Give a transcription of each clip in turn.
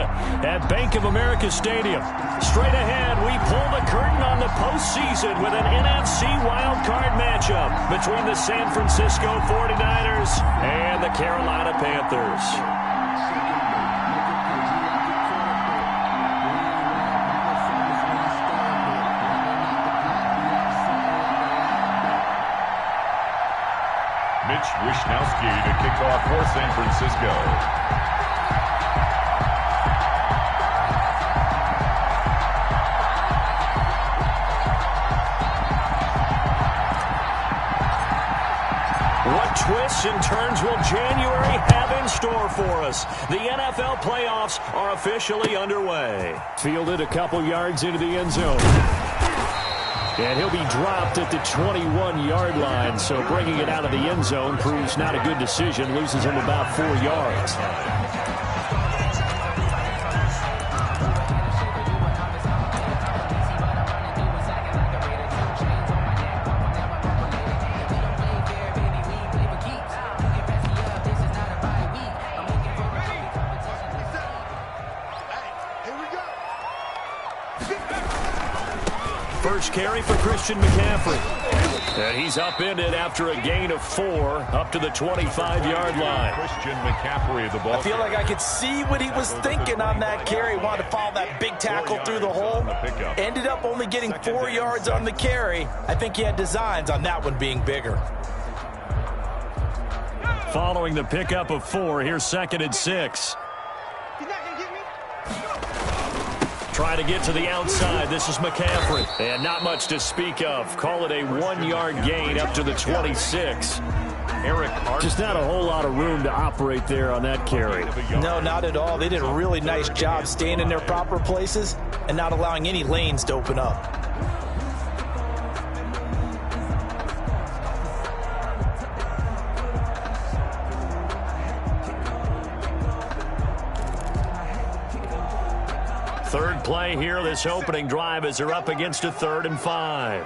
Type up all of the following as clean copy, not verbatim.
Florida at Bank of America Stadium. Straight ahead, we pull the curtain on the postseason with an NFC wildcard matchup between the San Francisco 49ers and the Carolina Panthers. Mitch Wishnowsky to kick off for San Francisco. What twists and turns will January have in store for us? The NFL playoffs are officially underway. Fielded a couple yards into the end zone. And he'll be dropped at the 21-yard line, so bringing it out of the end zone proves not a good decision. Loses him about 4 yards. First carry for Christian McCaffrey. And he's upended after a gain of 4 up to the 25-yard line. Christian McCaffrey, the ball. I feel like I could see what he was thinking on that carry. Wanted to follow that big tackle through the hole. Ended up only getting 4 yards on the carry. I think he had designs on that one being bigger. Following the pickup of 4, here's 2nd and 6. Try to get to the outside. This is McCaffrey. And not much to speak of. Call it a 1-yard gain up to the 26. Eric Hart. Just not a whole lot of room to operate there on that carry. No, not at all. They did a really nice job staying in their proper places and not allowing any lanes to open up. Third play here, this opening drive as they're up against a 3rd and 5.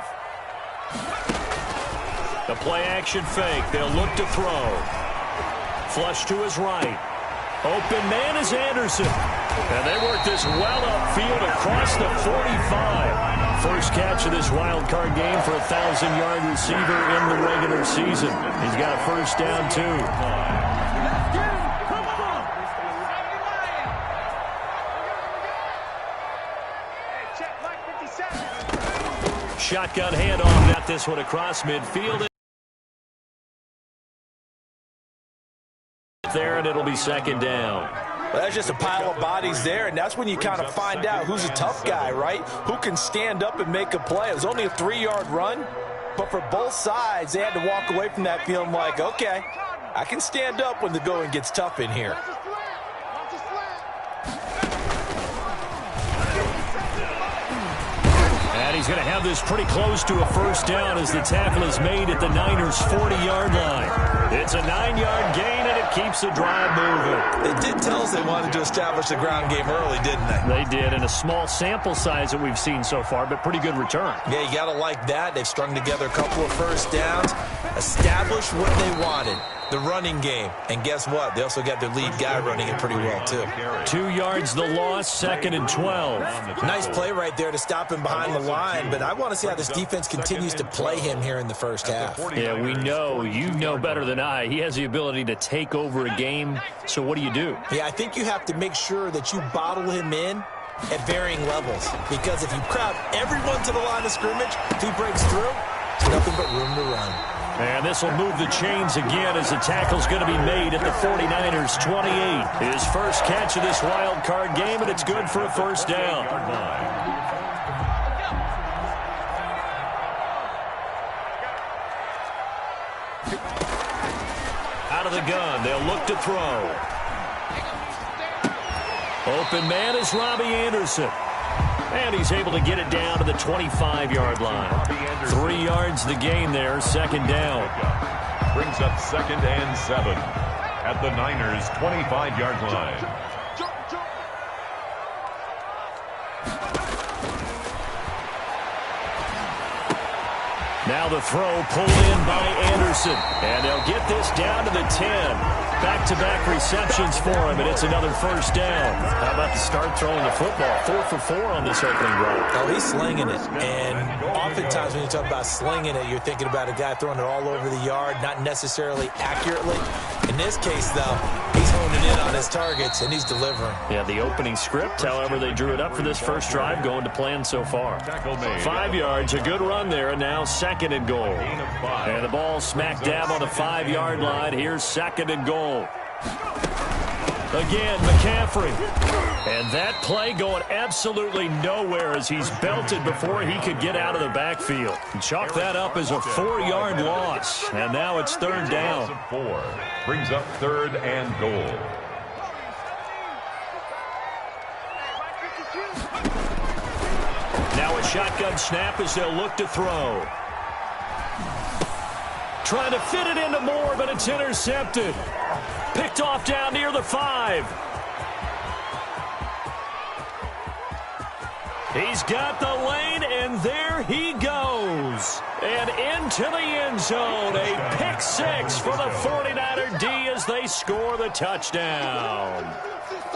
The play action fake. They'll look to throw. Flush to his right. Open man is Anderson. And they work this well upfield across the 45. First catch of this wild card game for a 1,000-yard receiver in the regular season. He's got a first down, too. Shotgun handoff. Got this one across midfield. There, and it'll be 2nd down. Well, that's just a pile of bodies there, and that's when you kind of find out who's a tough guy, right? Who can stand up and make a play. It was only a 3-yard run, but for both sides, they had to walk away from that feeling like, okay, I can stand up when the going gets tough in here. And he's going to have this pretty close to a first down as the tackle is made at the Niners' 40-yard line. It's a 9-yard gain, and it keeps the drive moving. They did tell us they wanted to establish the ground game early, didn't they? They did, in a small sample size that we've seen so far, but pretty good return. Yeah, you got to like that. They've strung together a couple of first downs, established what they wanted, the running game. And guess what? They also got their lead guy running it pretty well, too. 2 yards the loss, 2nd and 12. Nice play right there to stop him behind the line, but I want to see how this defense continues to play him here in the first half. Yeah, we know. You know better than I. He has the ability to take over a game, so what do you do? Yeah, I think you have to make sure that you bottle him in at varying levels, because if you crowd everyone to the line of scrimmage, if he breaks through, there's nothing but room to run. And this will move the chains again as the tackle's going to be made at the 49ers' 28. His first catch of this wild card game, and it's good for a first down. Out of the gun, they'll look to throw. Open man is Robbie Anderson. And he's able to get it down to the 25-yard line. 3 yards the gain there, 2nd down. Brings up 2nd and 7 at the Niners' 25-yard line. Now the throw pulled in by Anderson. And they'll get this down to the 10. Back-to-back receptions for him, and it's another first down. How about to start throwing the football. 4 for 4 on this opening drive. Oh, he's slinging it. And oftentimes when you talk about slinging it, you're thinking about a guy throwing it all over the yard, not necessarily accurately. In this case, though, he's honing in on his targets, and he's delivering. Yeah, the opening script, however, they drew it up for this first drive, going to plan so far. 5 yards, a good run there, and now 2nd and goal. And the ball smack dab on the 5-yard line. Here's 2nd and goal. Again, McCaffrey. And that play going absolutely nowhere as he's belted before he could get out of the backfield. Chalk that up as a 4-yard loss. And now it's 3rd down. 4 brings up 3rd and goal. Now a shotgun snap as they'll look to throw. Trying to fit it into Moore, but it's intercepted. Picked off down near the 5. He's got the lane, and there he goes. And into the end zone. A pick 6 for the 49er D as they score the touchdown.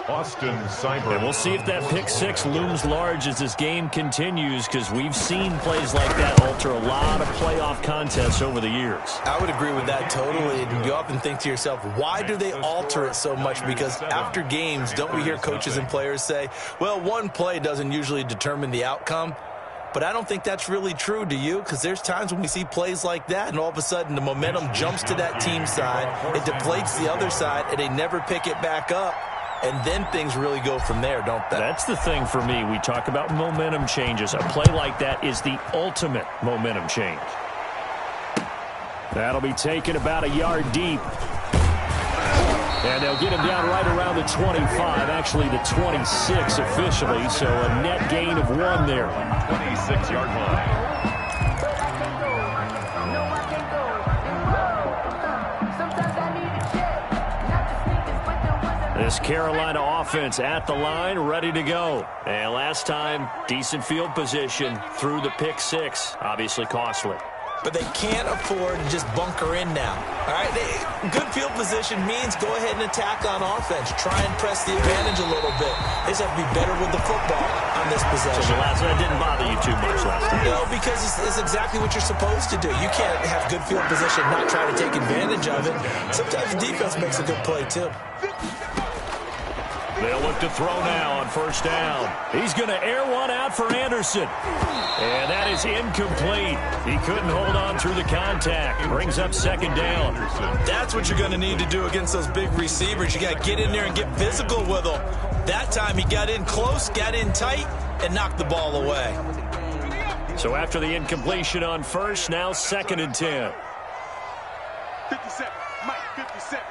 Austin Cyber. And we'll see if that pick 6 looms large as this game continues, because we've seen plays like that alter a lot of playoff contests over the years. I would agree with that totally. And you often think to yourself, why do they alter it so much? Because after games, don't we hear coaches and players say, well, one play doesn't usually determine the outcome? But I don't think that's really true, do you? Because there's times when we see plays like that, and all of a sudden the momentum jumps to that team side, it deflates the other side, and they never pick it back up. And then things really go from there, don't they? That's the thing for me. We talk about momentum changes. A play like that is the ultimate momentum change. That'll be taken about a yard deep. And they'll get him down right around the 25, actually the 26 officially, so a net gain of 1 there. 26-yard line. This Carolina offense at the line, ready to go. And last time, decent field position through the pick 6, obviously costly. But they can't afford to just bunker in now. All right, good field position means go ahead and attack on offense. Try and press the advantage a little bit. They just have to be better with the football on this possession. So that didn't bother you too much last time? No, because it's exactly what you're supposed to do. You can't have good field position, not try to take advantage of it. Sometimes the defense makes a good play, too. They'll look to throw now on 1st down. He's going to air one out for Anderson. And that is incomplete. He couldn't hold on through the contact. Brings up 2nd down. That's what you're going to need to do against those big receivers. You got to get in there and get physical with them. That time he got in close, got in tight, and knocked the ball away. So after the incompletion on 1st, now 2nd and 10. 57, Mike, 57.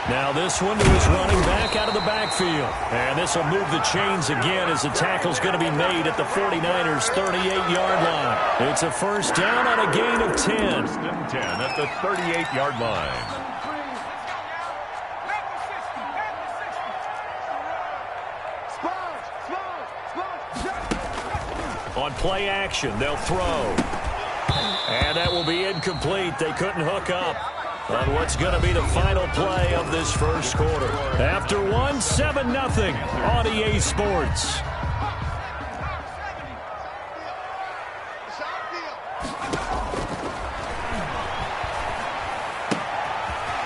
Now this one to his running back out of the backfield. And this will move the chains again as the tackle's going to be made at the 49ers' 38-yard line. It's a 1st down on a gain of 10. 10 at the 38-yard line. On play action, they'll throw. And that will be incomplete. They couldn't hook up on what's going to be the final play of this first quarter. After 1, 7-0 on EA Sports.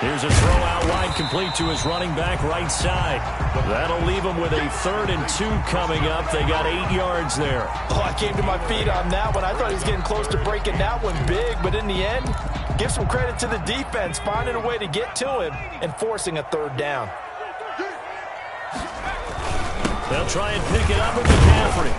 Here's a throw out wide, complete to his running back right side. That'll leave him with a 3rd and 2 coming up. They got 8 yards there. Oh, I came to my feet on that one. I thought he was getting close to breaking that one big, but in the end, give some credit to the defense, finding a way to get to him and forcing a 3rd down. They'll try and pick it up with McCaffrey.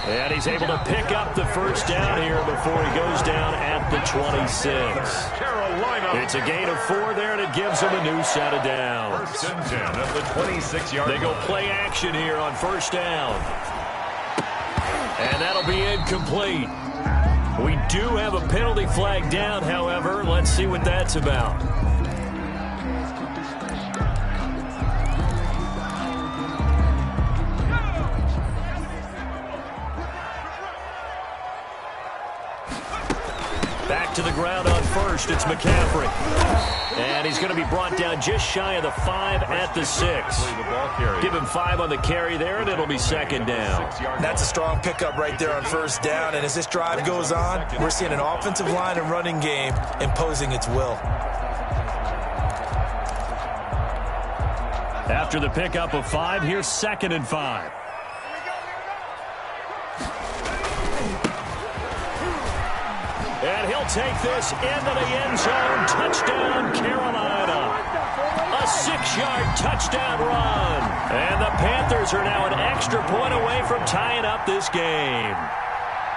And he's able to pick up the 1st down here before he goes down at the 26. Carolina. It's a gain of 4 there, and it gives him a new set of downs. 1st and 10 at the 26-yard line. They go play action here on 1st down. And that'll be incomplete. We do have a penalty flag down, however. Let's see what that's about. Back to the ground on 1st. It's McCaffrey. And he's going to be brought down just shy of the 5 at the 6. Give him 5 on the carry there, and it'll be second down. That's a strong pickup right there on first down. And as this drive goes on, we're seeing an offensive line and running game imposing its will. After the pickup of 5, here's 2nd and 5. And he'll take this into the end zone. Touchdown, Carolina. A 6-yard touchdown run. And the Panthers are now an extra point away from tying up this game.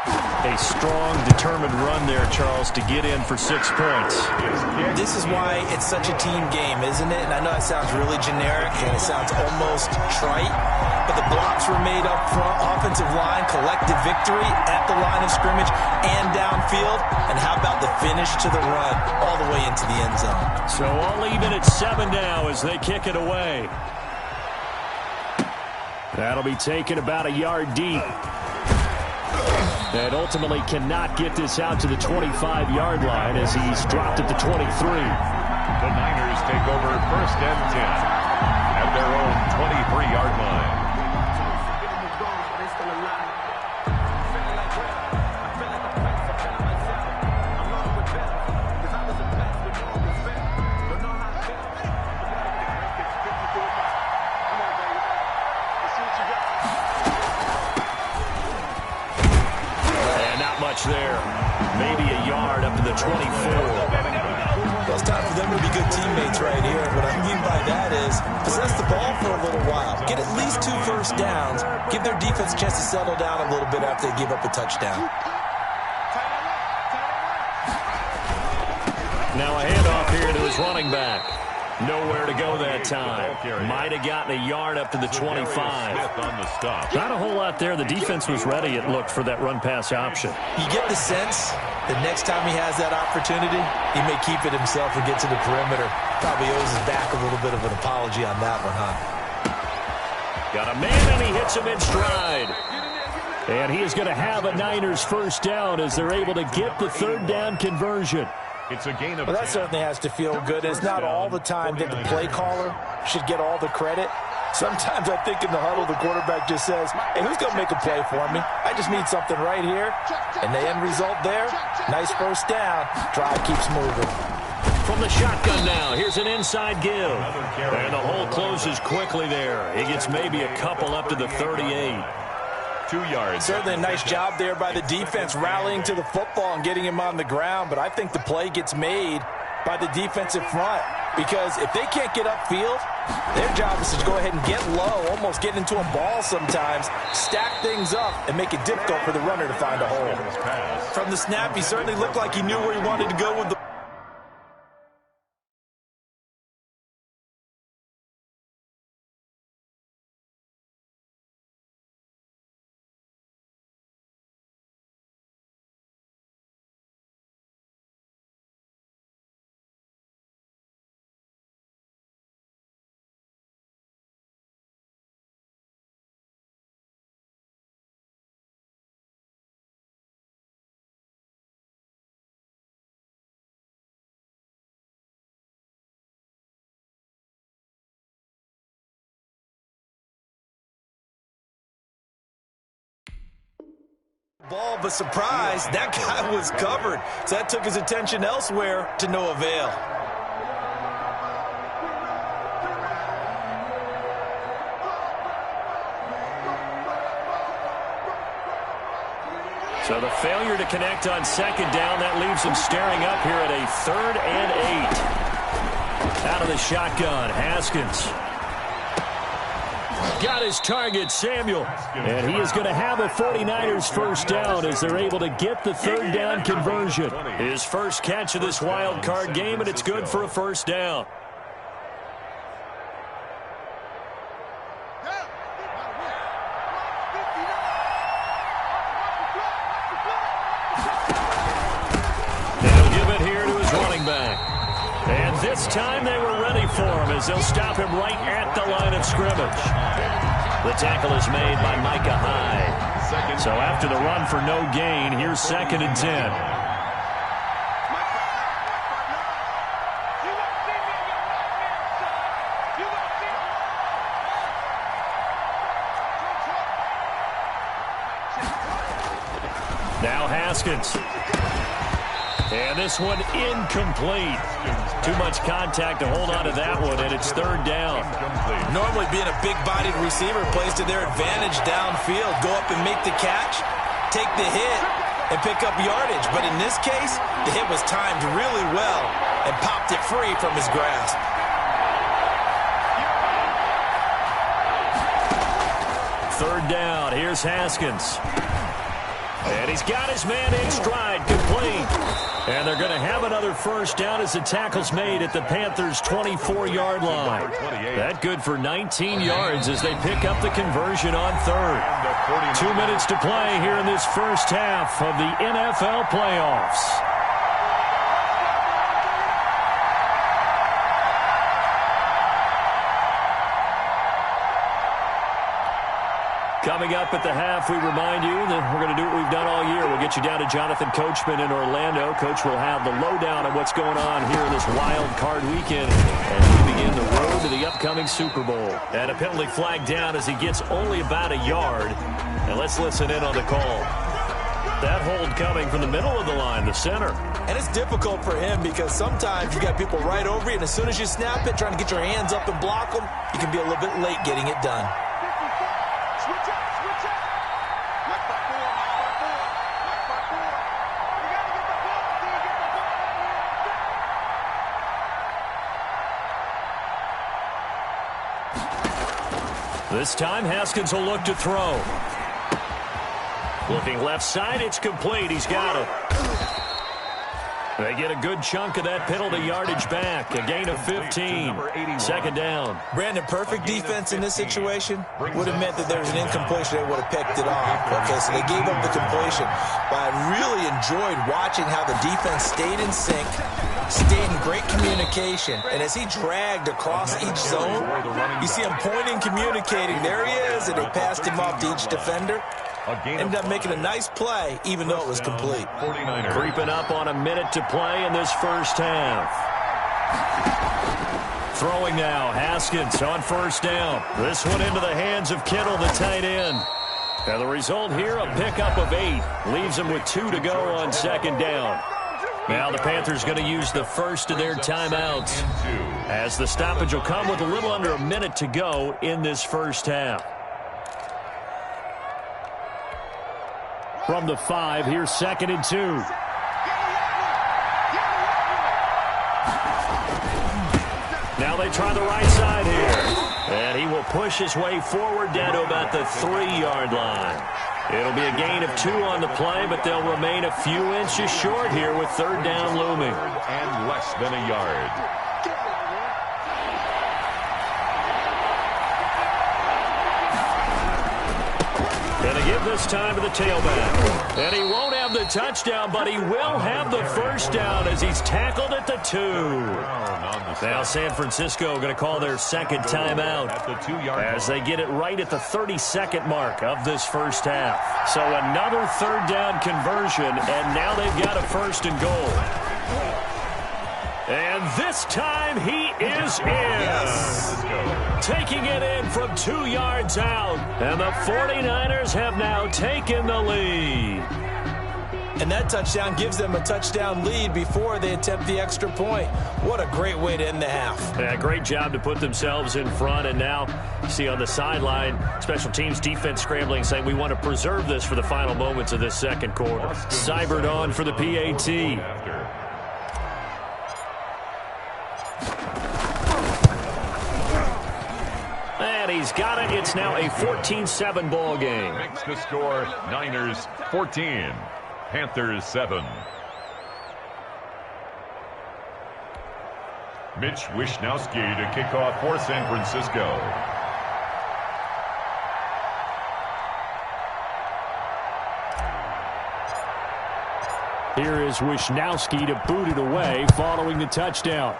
A strong, determined run there, Charles, to get in for 6 points. This is why it's such a team game, isn't it? And I know it sounds really generic and it sounds almost trite, but the blocks were made up front, offensive line, collective victory at the line of scrimmage and downfield. And how about the finish to the run all the way into the end zone? So all even at 7 now as they kick it away. That'll be taken about a yard deep. And ultimately cannot get this out to the 25-yard line as he's dropped at the 23. The Niners take over 1st and 10 at their own 23-yard line. There, maybe a yard up to the 24. Well, it's time for them to be good teammates right here. What I mean by that is possess the ball for a little while. Get at least 2 first downs. Give their defense a chance to settle down a little bit after they give up a touchdown. Now a handoff here to his running back. Nowhere to go that time. Might have gotten a yard up to the 25. Not a whole lot there. The defense was ready, it looked, for that run-pass option. You get the sense that next time he has that opportunity, he may keep it himself and get to the perimeter. Probably owes his back a little bit of an apology on that one, huh? Got a man, and he hits him in stride. And he is going to have a Niners first down as they're able to get the 3rd down conversion. It's a gain of well, that certainly has to feel good. It's not all the time that the play caller should get all the credit. Sometimes I think in the huddle, the quarterback just says, hey, who's going to make a play for me? I just need something right here. And the end result there, nice first down. Drive keeps moving. From the shotgun now, here's an inside give. And the hole closes quickly there. He gets maybe a couple up to the 38. 2 yards. Certainly a nice job there by the defense rallying to the football and getting him on the ground, but I think the play gets made by the defensive front because if they can't get upfield, their job is to go ahead and get low, almost get into a ball sometimes, stack things up, and make it difficult for the runner to find a hole. From the snap, he certainly looked like he knew where he wanted to go with the ball, but surprise, that guy was covered. So that took his attention elsewhere to no avail. So the failure to connect on 2nd down, that leaves him staring up here at a 3rd and 8. Out of the shotgun, Haskins. Got his target, Samuel. And he is going to have a 49ers first down as they're able to get the 3rd down conversion. His first catch of this wild card game, and it's good for a first down. They'll give it here to his running back. And this time they were ready for him as they'll stop him right at the line of scrimmage. The tackle is made by Micah Hyde. So after the run for no gain, here's 2nd and 10. Haskins. And this one incomplete. Too much contact to hold on to that one, and it's third down. Normally being a big-bodied receiver plays to their advantage downfield. Go up and make the catch, take the hit, and pick up yardage. But in this case, the hit was timed really well and popped it free from his grasp. Third down. Here's Haskins. And he's got his man in stride, complete. And they're going to have another first down as the tackle's made at the Panthers' 24-yard line. That good for 19 yards as they pick up the conversion on third. 2 minutes to play here in this first half of the NFL playoffs. Coming up at the half, we remind you that we're going to do what we've done all year. We'll get you down to Jonathan Coachman in Orlando. Coach will have the lowdown on what's going on here in this wild card weekend as we begin the road to the upcoming Super Bowl. And a penalty flag down as he gets only about a yard. And let's listen in on the call. That hold coming from the middle of the line, the center. And it's difficult for him because sometimes you got people right over you, and as soon as you snap it, trying to get your hands up and block them, you can be a little bit late getting it done. This time, Haskins will look to throw. Looking left side, it's complete. He's got it. They get a good chunk of that penalty yardage back. A gain of 15. Second down. Brandon, perfect defense in this situation would have meant that there was an incompletion. They would have picked it off. Okay, so they gave up the completion. But I really enjoyed watching how the defense stayed in sync, stayed in great communication. And as he dragged across each zone, you see him pointing, communicating. There he is, and they passed him off to each defender. Ended up making a nice play, even though it was complete. Creeping up on a minute to play in this first half. Throwing now, Haskins on first down. This one into the hands of Kittle, the tight end. And the result here, a pickup of 8. Leaves them with 2 to go on second down. Now the Panthers going to use the first of their timeouts, as the stoppage will come with a little under a minute to go in this first half. From the 5, here's 2nd and 2. Now they try the right side here. And he will push his way forward down to about the 3-yard line. It'll be a gain of 2 on the play, but they'll remain a few inches short here with third down looming. And less than a yard. Going to give this time to the tailback. And he won't have the touchdown, but he will have the first down as he's tackled at the 2. Now San Francisco going to call their second timeout as they get it right at the 32nd mark of this first half. So another third down conversion, and now they've got a first and goal. And this time he is in. Yes. Taking it in from 2 yards out. And the 49ers have now taken the lead. And that touchdown gives them a touchdown lead before they attempt the extra point. What a great way to end the half. Yeah, great job to put themselves in front. And now, you see on the sideline, special teams defense scrambling, saying we want to preserve this for the final moments of this second quarter. Cybert on for the PAT. And he's got it. It's now a 14-7 ball game. Makes the score Niners 14, Panthers 7. Mitch Wishnowsky to kick off for San Francisco. Here is Wishnowsky to boot it away following the touchdown.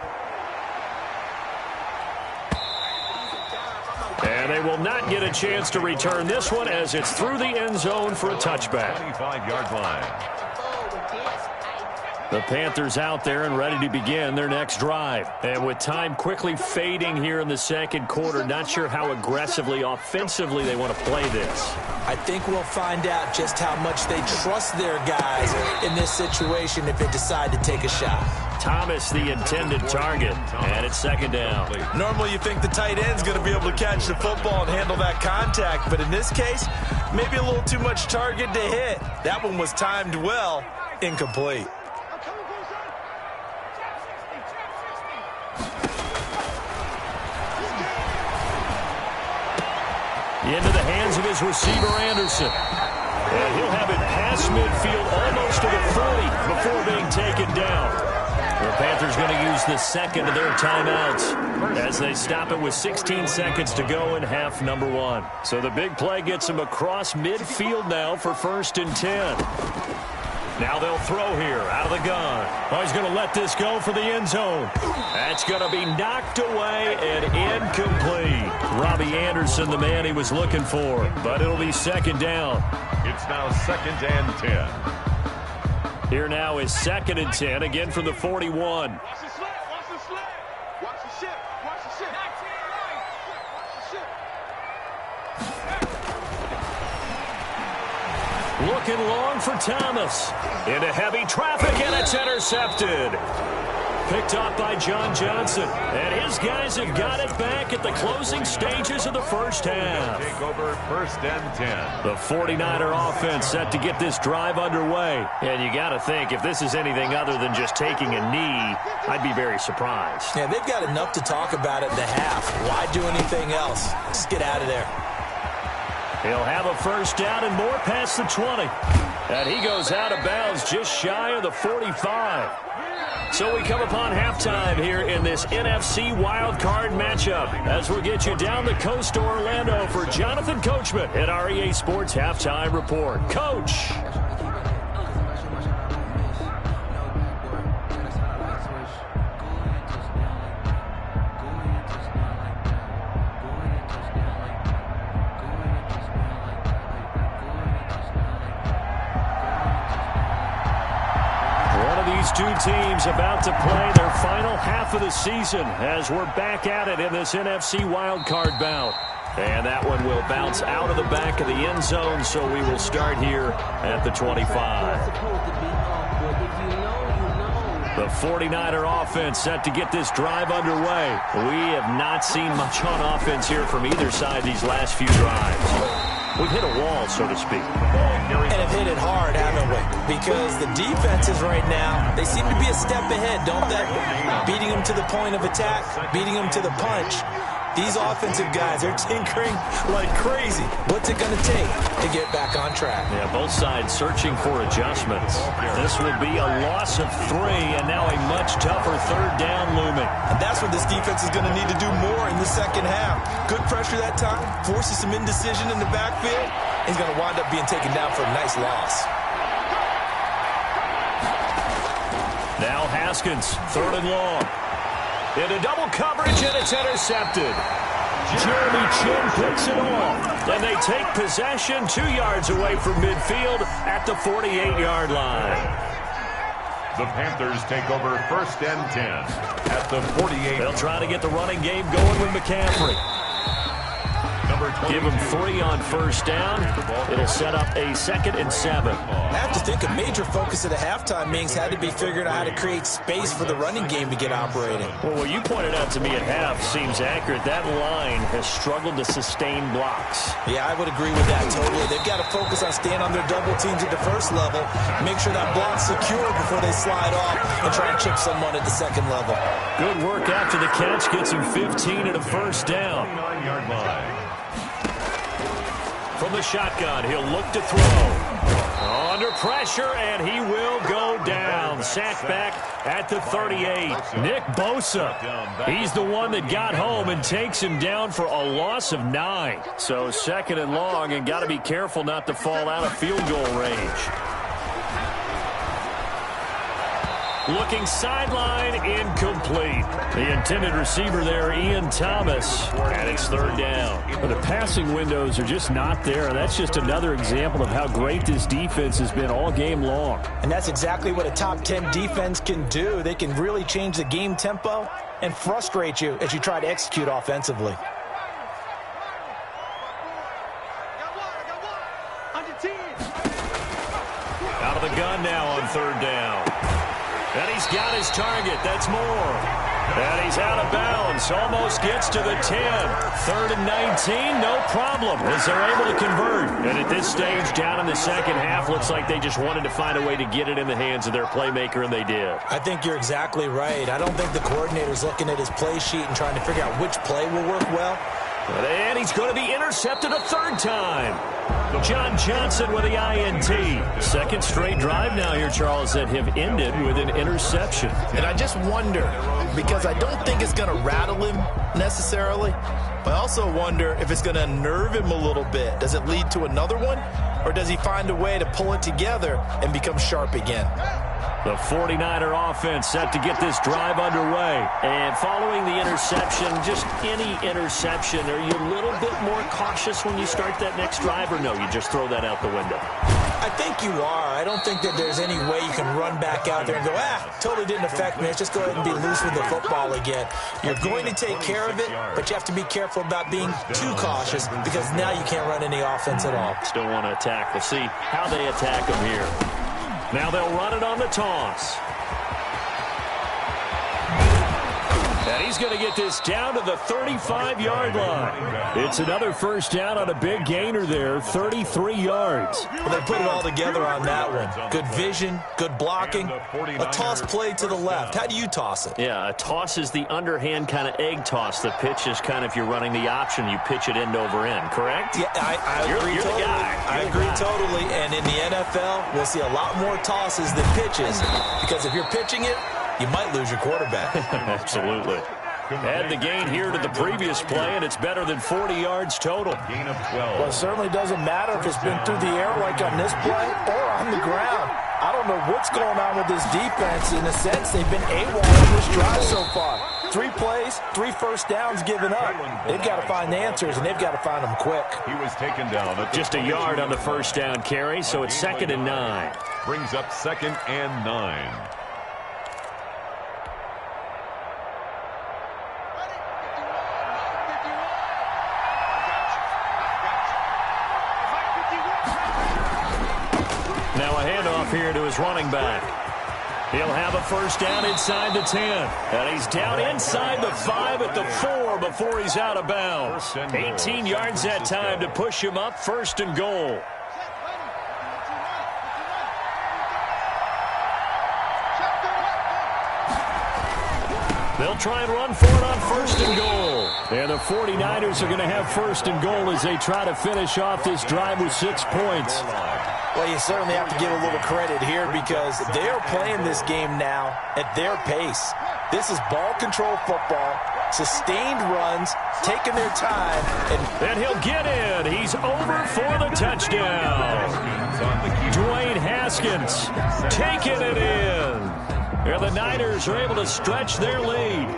And they will not get a chance to return this one as it's through the end zone for a touchback. 25-yard line. The Panthers out there and ready to begin their next drive. And with time quickly fading here in the second quarter, not sure how aggressively, offensively they want to play this. I think we'll find out just how much they trust their guys in this situation if they decide to take a shot. Thomas, the intended target, and it's second down. Normally you think the tight end's going to be able to catch the football and handle that contact, but in this case, maybe a little too much target to hit. That one was timed well, incomplete. Into the hands of his receiver, Anderson. And he'll have it past midfield almost to the 40 before being taken down. The Panthers going to use the second of their timeouts as they stop it with 16 seconds to go in half number 1. So the big play gets him across midfield now for 1st and 10. Now they'll throw here out of the gun. Oh, he's going to let this go for the end zone. That's going to be knocked away and incomplete. Robbie Anderson, the man he was looking for, but it'll be second down. It's now 2nd and 10. Here now is 2nd and 10, again from the 41. Watch the slip, watch the slip. Watch the ship, watch the ship. Watch the ship. Looking long for Thomas. Into heavy traffic, and it's intercepted. Picked off by John Johnson. And his guys have got it back at the closing stages of the first half. Take over 1st and 10. The 49er offense set to get this drive underway. And you got to think, if this is anything other than just taking a knee, I'd be very surprised. Yeah, they've got enough to talk about at the half. Why do anything else? Just get out of there. He'll have a first down and more past the 20. And he goes out of bounds just shy of the 45. So we come upon halftime here in this NFC wildcard matchup as we'll get you down the coast to Orlando for Jonathan Coachman at our EA Sports Halftime Report. Coach. Two teams about to play their final half of the season as we're back at it in this NFC wildcard bout. And that one will bounce out of the back of the end zone, so we will start here at the 25. The 49er offense set to get this drive underway. We have not seen much on offense here from either side these last few drives. We've hit a wall, so to speak. And have hit it hard, haven't we? Because the defenses right now, they seem to be a step ahead, don't they? Beating them to the point of attack, beating them to the punch. These offensive guys, they're tinkering like crazy. What's it going to take to get back on track? Yeah, both sides searching for adjustments. This will be a loss of 3, and now a much tougher third down looming. And that's what this defense is going to need to do more in the second half. Good pressure that time, forces some indecision in the backfield. He's going to wind up being taken down for a nice loss. Now Haskins, 3rd and long. Into double coverage, and it's intercepted. Jeremy Chin picks it off. And they take possession 2 yards away from midfield at the 48-yard line. The Panthers take over 1st and 10 at the 48. They'll try to get the running game going with McCaffrey. Give him 3 on first down. It'll set up a 2nd and 7. I have to think a major focus at the halftime meetings had to be figuring out how to create space for the running game to get operating. Well, what you pointed out to me at half seems accurate. That line has struggled to sustain blocks. Yeah, I would agree with that totally. They've got to focus on staying on their double teams at the first level, make sure that block's secure before they slide off and try and chip someone at the second level. Good work after the catch gets him 15 and a first down. 9-yard line. From the shotgun, he'll look to throw. Under pressure, and he will go down. Sacked back at the 38. Nick Bosa, he's the one that got home and takes him down for a loss of 9. So 2nd and long, and got to be careful not to fall out of field goal range. Looking sideline, incomplete. The intended receiver there, Ian Thomas, and it's third down. The passing windows are just not there. That's just another example of how great this defense has been all game long. And that's exactly what a top 10 defense can do. They can really change the game tempo and frustrate you as you try to execute offensively. Out of the gun now on third down. And he's got his target. That's more. And he's out of bounds. Almost gets to the 10. Third and 19, no problem, as they're able to convert. And at this stage, down in the second half, looks like they just wanted to find a way to get it in the hands of their playmaker, and they did. I think you're exactly right. I don't think the coordinator's looking at his play sheet and trying to figure out which play will work well. And he's going to be intercepted a third time. John Johnson with the INT. Second straight drive now here, Charles, that have ended with an interception. And I just wonder, because I don't think it's going to rattle him necessarily, but I also wonder if it's going to unnerve him a little bit. Does it lead to another one, or does he find a way to pull it together and become sharp again? The 49er offense set to get this drive underway. And following the interception, just any interception, are you a little bit more cautious when you start that next drive, or no, you just throw that out the window? I think you are. I don't think that there's any way you can run back out there and go, totally didn't affect me. Let's just go ahead and be loose with the football again. You're going to take care of it, but you have to be careful about being too cautious, because now you can't run any offense at all. Still want to attack. We'll see how they attack them here. Now they'll run it on the toss. And he's going to get this down to the 35-yard line. It's another first down on a big gainer there, 33 yards. Well, they put it all together on that one. Good vision, good blocking. A toss play to the left. How do you toss it? Yeah, a toss is the underhand kind of egg toss. The pitch is kind of, if you're running the option, you pitch it end over end, correct? Yeah, I agree you're totally. The guy. I agree totally. And in the NFL, we'll see a lot more tosses than pitches, because if you're pitching it, you might lose your quarterback. Absolutely. Add the gain here to the previous play, and it's better than 40 yards total. Gain of 12. Well, it certainly doesn't matter if it's been through the air like on this play or on the ground. I don't know what's going on with this defense. In a sense, they've been AWOL on this drive so far. 3 plays, 3 first downs given up. They've got to find the answers, and they've got to find them quick. He was taken down at just a yard on the first down carry, so it's 2nd and 9. Brings up 2nd and 9. Now a handoff here to his running back. He'll have a first down inside the 10. And he's down inside the 5 at the 4 before he's out of bounds. 18 yards that time to push him up, 1st and goal. They'll try and run for it on 1st and goal. And the 49ers are going to have 1st and goal as they try to finish off this drive with 6 points. Well, you certainly have to give a little credit here, because they are playing this game now at their pace. This is ball control football, sustained runs, taking their time. And he'll get in. He's over for the touchdown. Dwayne Haskins taking it in. And the Niners are able to stretch their lead.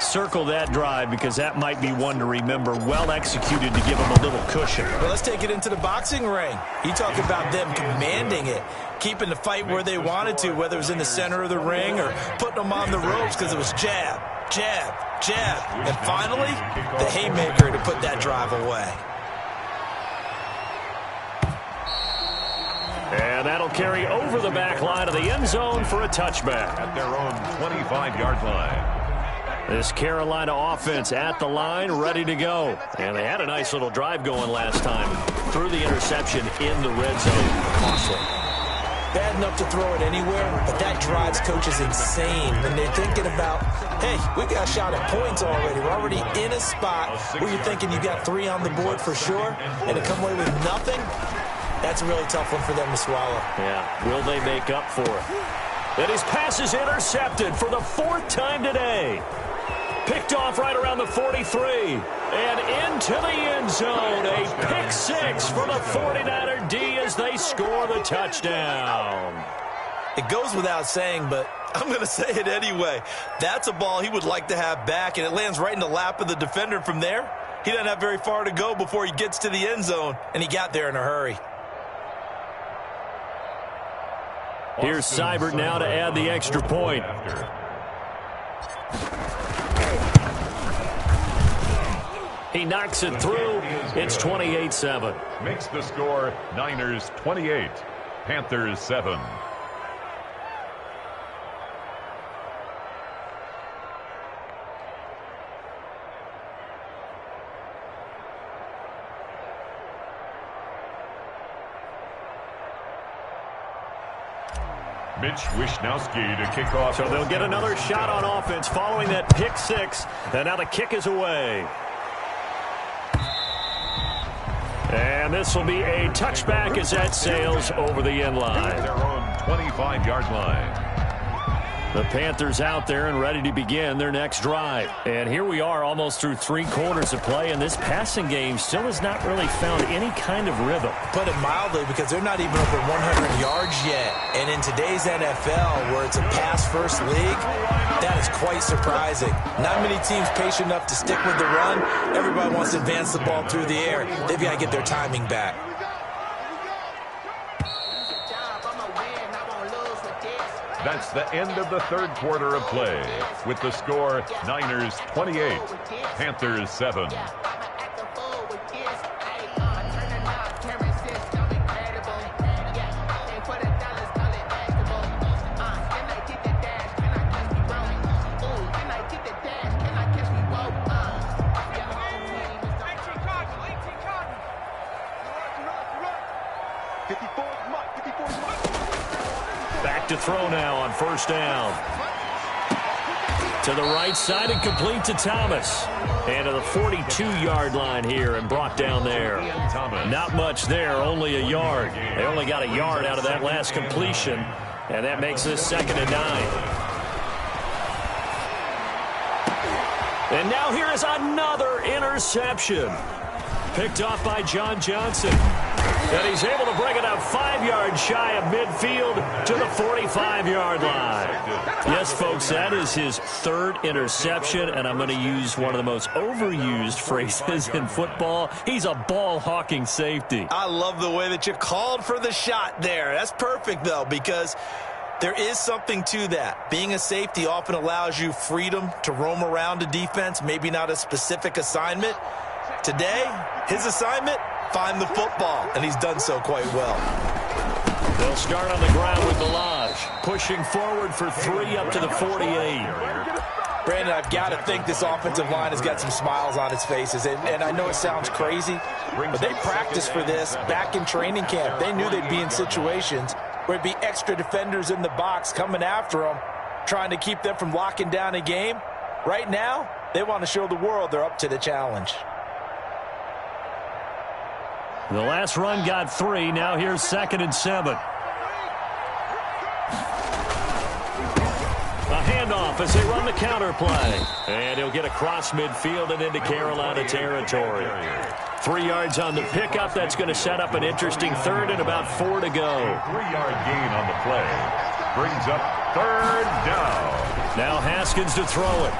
Circle that drive, because that might be one to remember. Well executed to give them a little cushion. Well, let's take it into the boxing ring. You talk about them commanding it, keeping the fight where they wanted to, whether it was in the center of the ring or putting them on the ropes, because it was jab, jab, jab. And finally, the haymaker to put that drive away. And that'll carry over the back line of the end zone for a touchback. At their own 25-yard line. This Carolina offense at the line, ready to go. And they had a nice little drive going last time. Threw the interception in the red zone. Costly. Bad enough to throw it anywhere, but that drives coaches insane when they're thinking about, hey, we got a shot at points already. We're already in a spot where you're thinking you got 3 on the board for sure, and to come away with nothing, that's a really tough one for them to swallow. Yeah, will they make up for it? And his pass is intercepted for the 4th time today. Picked off right around the 43. And into the end zone. A pick 6 for the 49er D as they score the touchdown. It goes without saying, but I'm going to say it anyway. That's a ball he would like to have back, and it lands right in the lap of the defender. From there, he doesn't have very far to go before he gets to the end zone, and he got there in a hurry. Here's Seibert now to add the extra point. He knocks it through. It's 28-7. Makes the score Niners 28, Panthers 7. Mitch Wishnowski to kick off. So they'll get another shot on offense following that pick six. And now the kick is away. And this will be a touchback as that sails over the end line. Their own 25-yard line. The Panthers out there and ready to begin their next drive. And here we are almost through 3 quarters of play, and this passing game still has not really found any kind of rhythm. Put it mildly, because they're not even over 100 yards yet. And in today's NFL, where it's a pass-first league, that is quite surprising. Not many teams patient enough to stick with the run. Everybody wants to advance the ball through the air. They've got to get their timing back. That's the end of the 3rd quarter of play. With the score, Niners 28, Panthers 7. Back to throw now on 1st down. To the right side and complete to Thomas. And to the 42-yard line here and brought down there. Not much there, only a yard. They only got a yard out of that last completion. And that makes this 2nd and 9. And now here is another interception. Picked off by John Johnson. And he's able to bring it up 5 yards shy of midfield to the 45-yard line. Yes, folks, that is his 3rd interception, and I'm going to use one of the most overused phrases in football. He's a ball-hawking safety. I love the way that you called for the shot there. That's perfect, though, because there is something to that. Being a safety often allows you freedom to roam around a defense, maybe not a specific assignment. Today, his assignment, find the football, and he's done so quite well. They'll start on the ground with Delage, pushing forward for 3 up to the 48. Brandon, I've got to think this offensive line has got some smiles on its faces, and I know it sounds crazy, but they practiced for this back in training camp. They knew they'd be in situations where it'd be extra defenders in the box coming after them, trying to keep them from locking down a game. Right now, they want to show the world they're up to the challenge. The last run got 3. Now here's 2nd and 7. A handoff as they run the counter play. And he'll get across midfield and into Carolina territory. 3 yards on the pickup. That's going to set up an interesting 3rd and about 4 to go. 3-yard gain on the play. Brings up 3rd down. Now Haskins to throw it.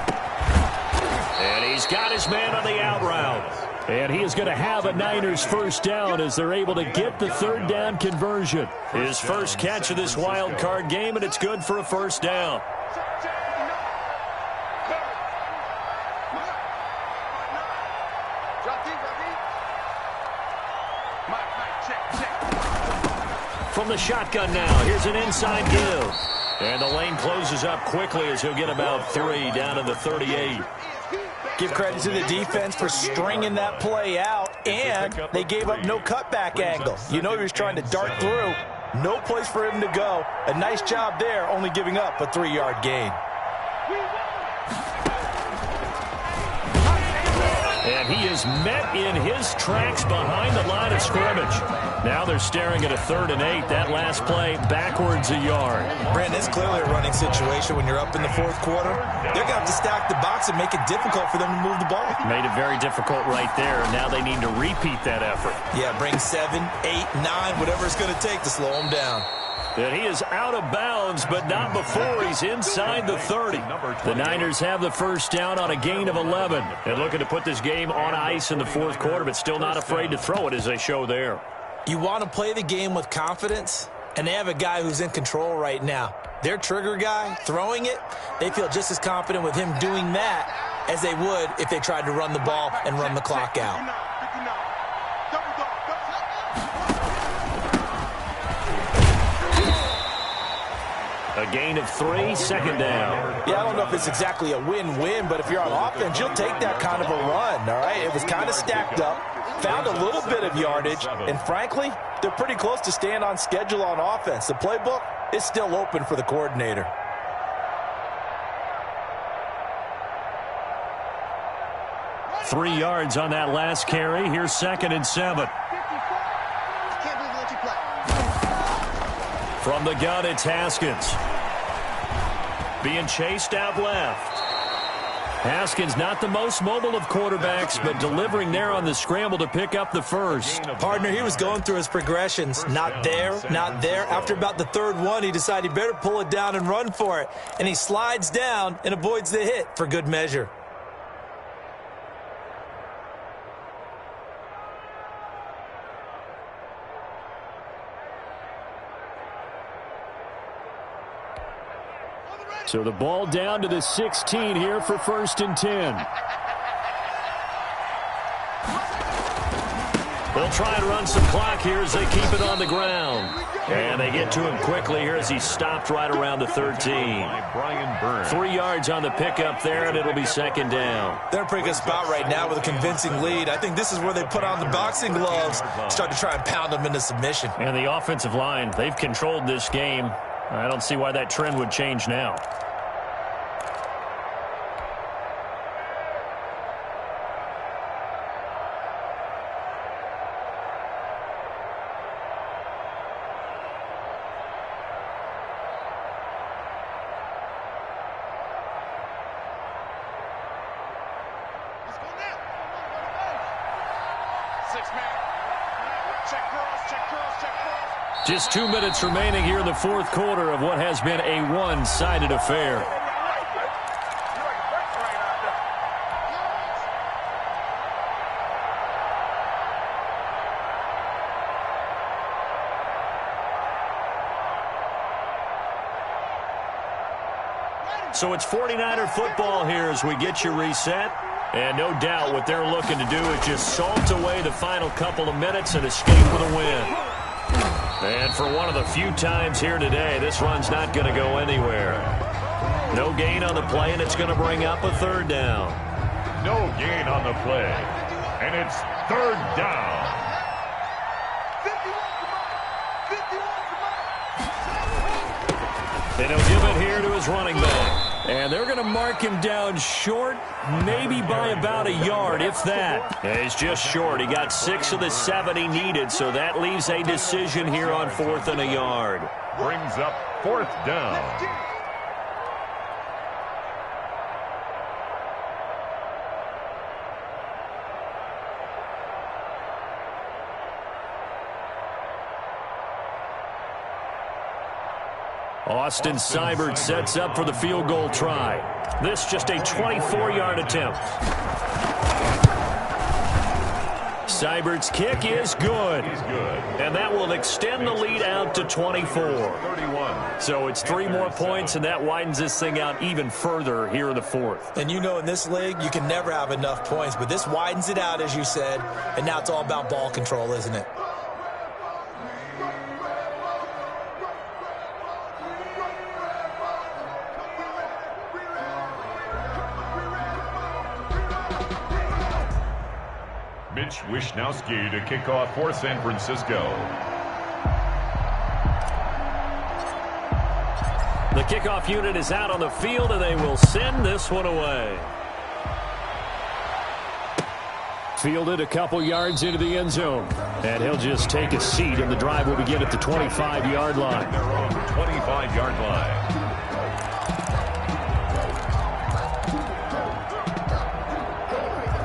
And he's got his man on the out route. And he is going to have a Niners 1st down as they're able to get the 3rd down conversion. His first catch of this wild card game, and it's good for a 1st down. From the shotgun now, here's an inside give. And the lane closes up quickly as he'll get about 3 down to the 38. Give credit to the defense for stringing that play out, and they gave up no cutback angle. You know he was trying to dart through. No place for him to go. A nice job there, only giving up a 3-yard gain. And he is met in his tracks behind the line of scrimmage. Now they're staring at a 3rd and 8. That last play backwards a yard. Brandon, it's clearly a running situation when you're up in the 4th quarter. They're going to have to stack the box and make it difficult for them to move the ball. Made it very difficult right there. Now they need to repeat that effort. Yeah, bring 7, 8, 9, whatever it's going to take to slow them down. And he is out of bounds, but not before he's inside the 30. The Niners have the first down on a gain of 11. And looking to put this game on ice in the fourth quarter, but still not afraid to throw it as they show there. You want to play the game with confidence, and they have a guy who's in control right now. Their trigger guy, throwing it, they feel just as confident with him doing that as they would if they tried to run the ball and run the clock out. A gain of 3, second down. Yeah, I don't know if it's exactly a win-win, but if you're on offense, you'll take that kind of a run, all right? It was kind of stacked up, found a little bit of yardage, and frankly, they're pretty close to staying on schedule on offense. The playbook is still open for the coordinator. Three yards on that last carry. Here's 2nd and 7. From the gun, it's Haskins. Being chased out left. Haskins not the most mobile of quarterbacks, but delivering there on the scramble to pick up the first. Partner, he was going through his progressions. Not there, not there. After about the third one, he decided he better pull it down and run for it. And he slides down and avoids the hit for good measure. So the ball down to the 16 here for 1st and 10. They'll try and run some clock here as they keep it on the ground. And they get to him quickly here as he stopped right around the 13. 3 yards on the pickup there, and it'll be 2nd down. They're in a pretty good spot right now with a convincing lead. I think this is where they put on the boxing gloves, start to try and pound them into submission. And the offensive line, they've controlled this game. I don't see why that trend would change now. Just 2 minutes remaining here in the fourth quarter of what has been a one-sided affair. So it's 49er football here as we get you reset. And no doubt what they're looking to do is just salt away the final couple of minutes and escape with a win. And for one of the few times here today, this run's not going to go anywhere. No gain on the play, and it's going to bring up a 3rd down. No gain on the play, and it's 3rd down. And he'll give it here to his running back. And they're going to mark him down short, maybe by about a yard, if that. He's just short. He got 6 of the 7 he needed, so that leaves a decision here on 4th and a yard. Brings up 4th down. Austin Seibert sets up for the field goal try. This just a 24-yard attempt. Seibert's kick is good. He's good. And that will extend the lead out to 24. 31. So it's 3 more points, and that widens this thing out even further here in the fourth. And you know in this league, you can never have enough points, but this widens it out, as you said, and now it's all about ball control, isn't it? Mitch Wishnowsky to kick off for San Francisco. The kickoff unit is out on the field, and they will send this one away. Fielded a couple yards into the end zone. And he'll just take a seat, and the drive will begin at the 25-yard line. Their own 25-yard line.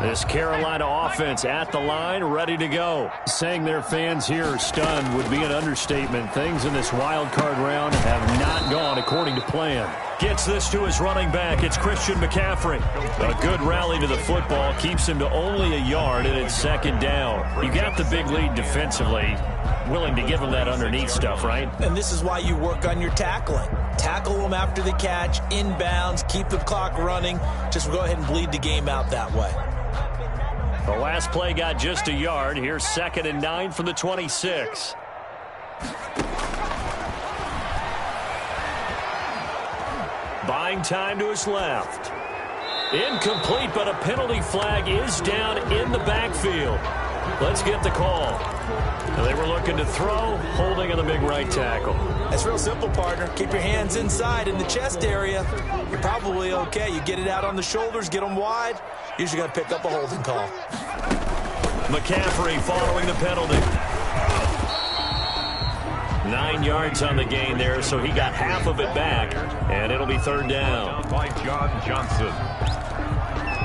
This Carolina offense at the line, ready to go. Saying their fans here are stunned would be an understatement. Things in this wild card round have not gone according to plan. Gets this to his running back. It's Christian McCaffrey. A good rally to the football keeps him to only a yard, and it's second down. You got the big lead defensively. Willing to give him that underneath stuff, right? And this is why you work on your tackling. Tackle them after the catch, inbounds, keep the clock running. Just go ahead and bleed the game out that way. The last play got just a yard. Here's 2nd and 9 from the 26. Buying time to his left. Incomplete, but a penalty flag is down in the backfield. Let's get the call. They were looking to throw, holding on the big right tackle. That's real simple, partner. Keep your hands inside in the chest area. You're probably okay. You get it out on the shoulders, get them wide. Usually going to pick up a holding call. McCaffrey following the penalty. 9 yards on the gain there, so he got half of it back, and it'll be third down. By John Johnson.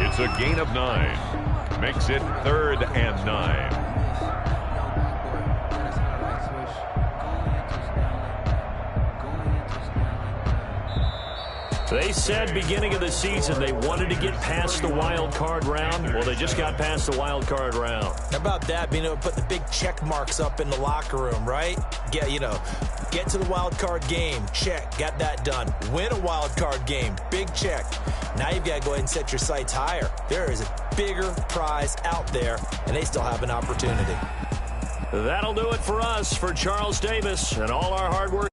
It's a gain of 9. Makes it 3rd and 9. They said beginning of the season they wanted to get past the wild card round. Well, they just got past the wild card round. How about that, being able to put the big check marks up in the locker room, right? Get to the wild card game. Check. Got that done. Win a wild card game. Big check. Now you've got to go ahead and set your sights higher. There is a bigger prize out there, and they still have an opportunity. That'll do it for us. For Charles Davis and all our hard work.